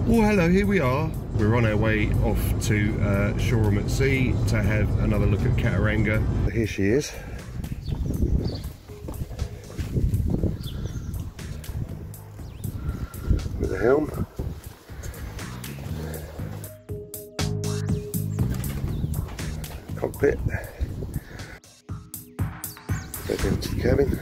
Well, hello, here we are. We're on our way off to Shoreham at Sea to have another look at Cataranga. Here she is. With the helm. Cockpit. Get into the cabin.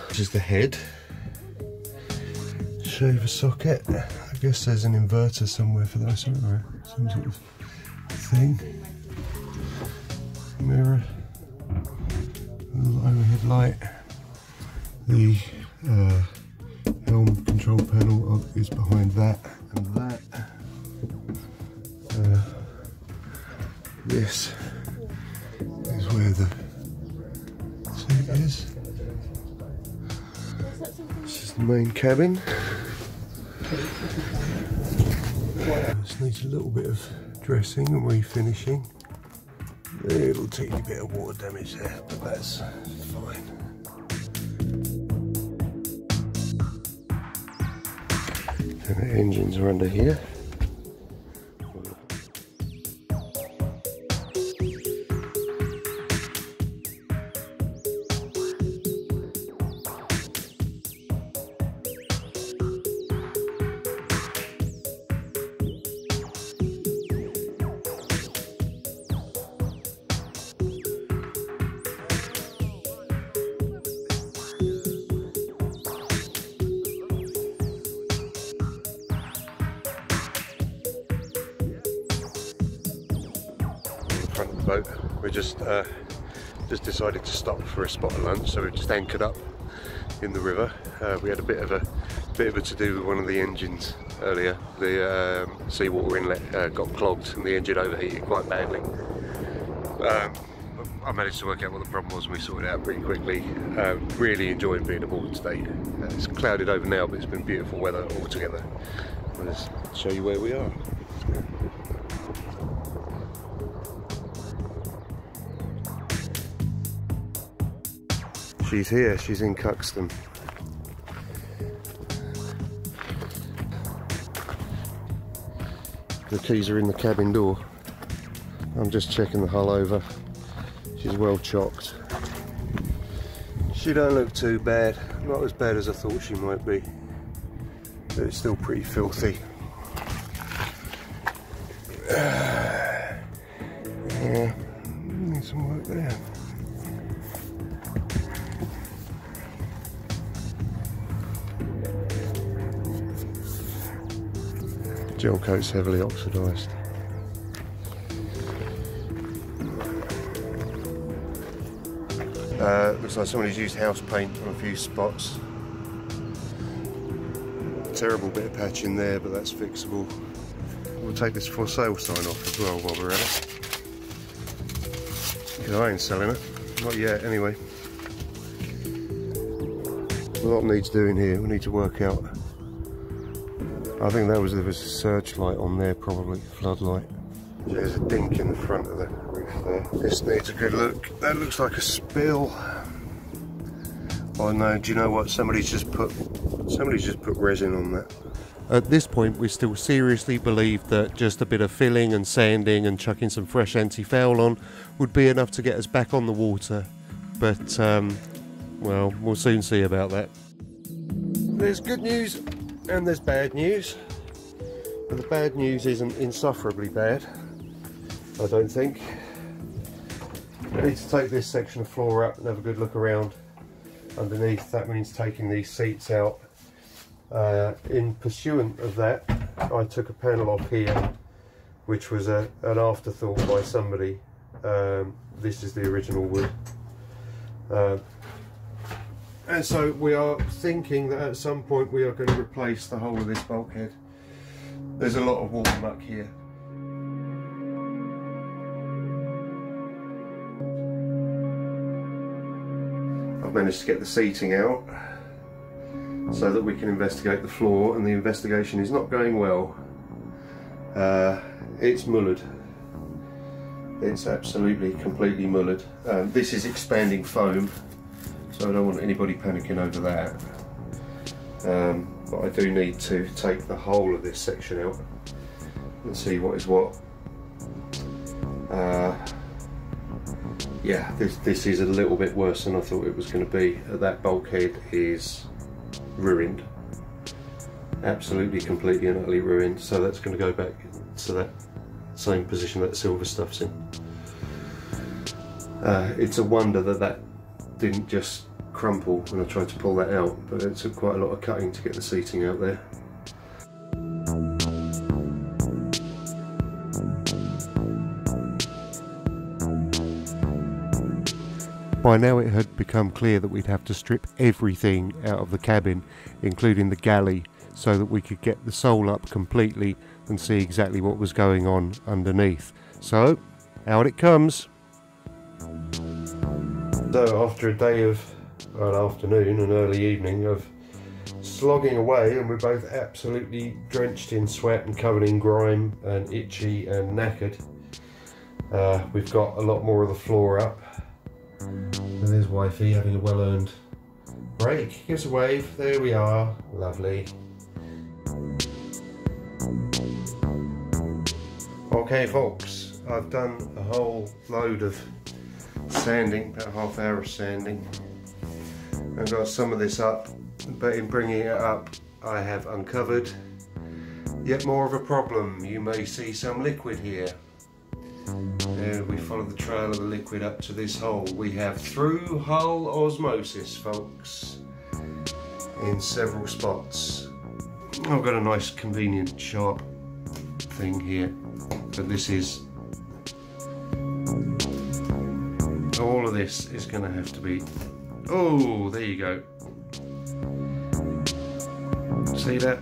This is the head. Shaver socket. I guess there's an inverter somewhere for that, some sort of thing. Mirror. Overhead light. The helm control panel is behind that and that. This is where the seat is. This is the main cabin. This needs a little bit of dressing and refinishing. A little teeny bit of water damage there, but that's fine. And the engines are under here. Front of the boat. We just decided to stop for a spot of lunch, so we just anchored up in the river. We had a bit of a to-do with one of the engines earlier. The seawater inlet got clogged and the engine overheated quite badly. I managed to work out what the problem was and we sorted it out pretty quickly. Really enjoying being aboard today. It's clouded over now, but it's been beautiful weather altogether. I'll just show you where we are. She's here, she's in Cuxton. The keys are in the cabin door. I'm just checking the hull over. She's well chocked. She don't look too bad. Not as bad as I thought she might be. But it's still pretty filthy. Yeah, need some work there. Gel coat's heavily oxidised. Looks like somebody's used house paint on a few spots. Terrible bit of patching there, but that's fixable. We'll take this for sale sign off as well while we're at it. Because I ain't selling it. Not yet, anyway. A lot needs doing here. We need to work out. I think there was a searchlight on there, probably floodlight. There's a dink in the front of the roof there. This needs a good look. That looks like a spill. Oh no, do you know what? Somebody's just put resin on that. At this point, we still seriously believe that just a bit of filling and sanding and chucking some fresh anti-foul on would be enough to get us back on the water. But, well, we'll soon see about that. There's good news and there's bad news. But the bad news isn't insufferably bad, I don't think. We need to take this section of floor up and have a good look around underneath. That means taking these seats out. In pursuant of that, I took a panel off here, which was an afterthought by somebody. This is the original wood. And so we are thinking that at some point we are going to replace the whole of this bulkhead. There's a lot of water muck here. I've managed to get the seating out so that we can investigate the floor, and the investigation is not going well. It's mullered. It's absolutely completely mullered. This is expanding foam, so I don't want anybody panicking over that. But I do need to take the whole of this section out and see what is what. Yeah, this is a little bit worse than I thought it was going to be. That bulkhead is ruined, absolutely, completely and utterly ruined, so that's going to go back to that same position that silver stuff's in. It's a wonder that that didn't just crumple when I tried to pull that out, but it took quite a lot of cutting to get the seating out there. By now it had become clear that we'd have to strip everything out of the cabin, including the galley, so that we could get the sole up completely and see exactly what was going on underneath. So, out it comes. So after a day of, well, afternoon and early evening of slogging away, and we're both absolutely drenched in sweat and covered in grime and itchy and knackered, we've got a lot more of the floor up. And there's wifey having a well-earned break. Give us a wave. There we are. Lovely. Okay folks, I've done a whole load of sanding, about half hour of sanding. I've got some of this up, but in bringing it up I have uncovered yet more of a problem. You may see some liquid here. And we follow the trail of the liquid up to this hole. We have through hull osmosis, folks, in several spots. I've got a nice convenient sharp thing here, but this is, all of this is going to have to be, oh, there you go. See that?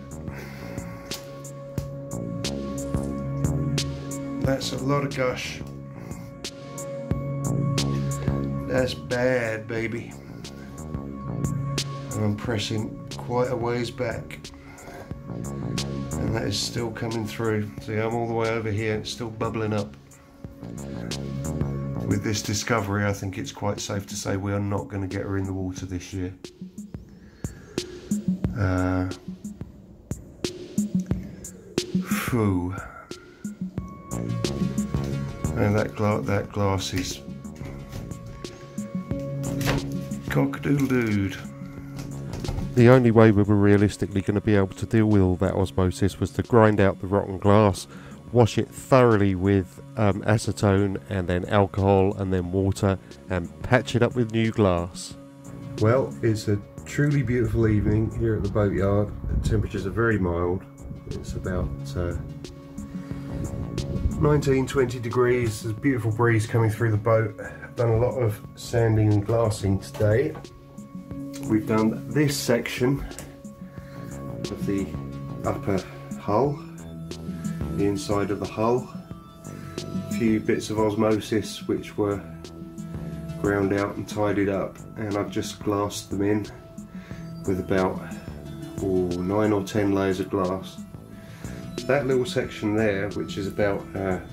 That's a lot of gush. That's bad, baby. And I'm pressing quite a ways back, and that is still coming through. See, I'm all the way over here, it's still bubbling up. With this discovery, I think it's quite safe to say we are not going to get her in the water this year. Phew. And that glass is cock-a-doodle-dood. The only way we were realistically going to be able to deal with all that osmosis was to grind out the rotten glass, wash it thoroughly with acetone and then alcohol and then water, and patch it up with new glass. Well, it's a truly beautiful evening here at the boatyard. The temperatures are very mild. It's about 19-20 degrees. There's a beautiful breeze coming through the boat. I've done a lot of sanding and glassing today. We've done this section of the upper hull, the inside of the hull. A few bits of osmosis which were ground out and tidied up, and I've just glassed them in with about 9 or 10 layers of glass. That little section there, which is about, I'm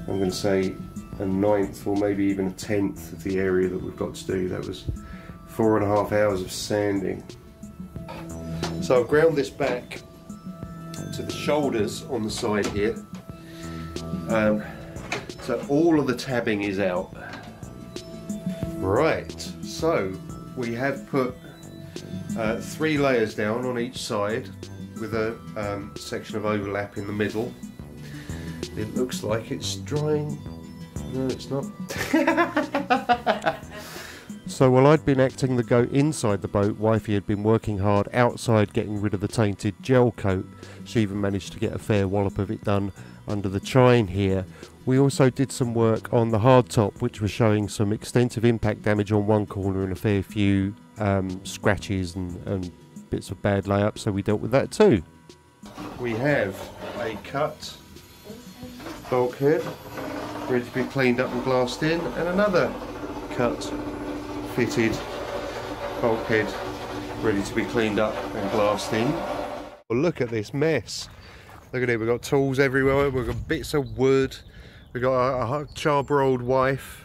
going to say, a 1/9 or maybe even a 1/10 of the area that we've got to do, that was 4.5 hours of sanding. So I've ground this back to the shoulders on the side here. So all of the tabbing is out. Right, so we have put 3 layers down on each side, with a section of overlap in the middle. It looks like it's drying. No, it's not. So while I'd been acting the goat inside the boat, wifey had been working hard outside getting rid of the tainted gel coat. She even managed to get a fair wallop of it done under the chine here. We also did some work on the hardtop, which was showing some extensive impact damage on one corner and a fair few scratches and bits of bad layup, so we dealt with that too. We have a cut bulkhead ready to be cleaned up and glassed in, and another cut fitted bulkhead ready to be cleaned up and glassed in. Well, look at this mess. Look at it, we've got tools everywhere, we've got bits of wood, we've got a charbroiled wife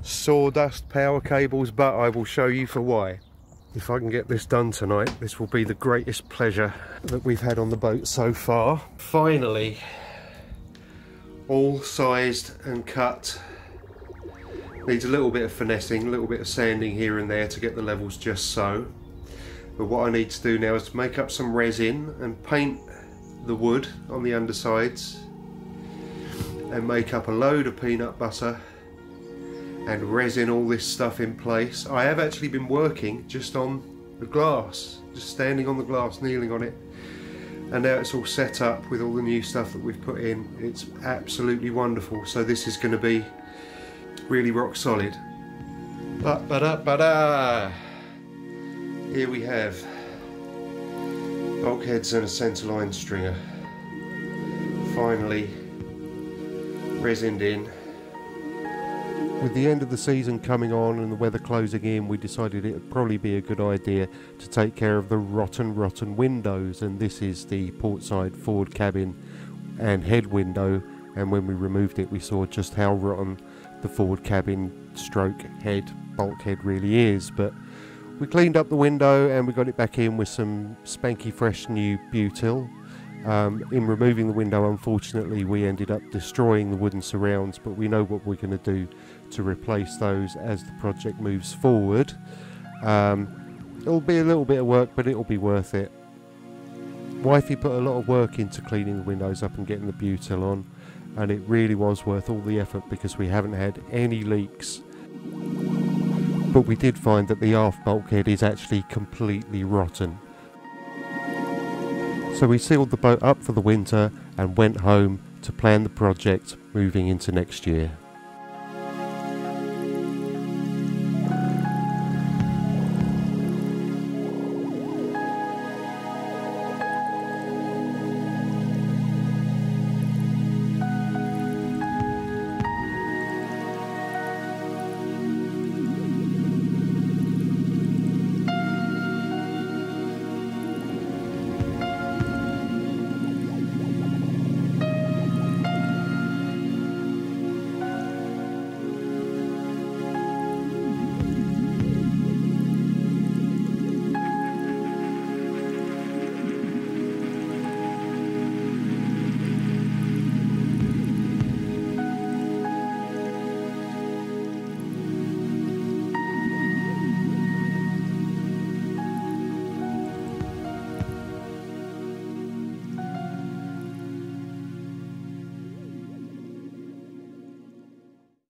sawdust power cables, but I will show you for why. If I can get this done tonight, this will be the greatest pleasure that we've had on the boat so far. Finally, all sized and cut. Needs a little bit of finessing, a little bit of sanding here and there to get the levels just so. But what I need to do now is to make up some resin and paint the wood on the undersides and make up a load of peanut butter and resin all this stuff in place. I have actually been working just on the glass, just standing on the glass, kneeling on it, and now it's all set up with all the new stuff that we've put in. It's absolutely wonderful. So this is going to be really rock solid. Here we have bulkheads and a centerline stringer, finally resined in. With the end of the season coming on and the weather closing in, we decided it would probably be a good idea to take care of the rotten windows, and this is the portside forward cabin and head window, and when we removed it we saw just how rotten the forward cabin stroke head bulkhead really is. But we cleaned up the window and we got it back in with some spanky fresh new butyl. In removing the window, unfortunately we ended up destroying the wooden surrounds, but we know what we're going to do to replace those as the project moves forward. It'll be a little bit of work, but it'll be worth it. Wifey put a lot of work into cleaning the windows up and getting the butyl on, and it really was worth all the effort because we haven't had any leaks. But we did find that the aft bulkhead is actually completely rotten. So we sealed the boat up for the winter and went home to plan the project moving into next year.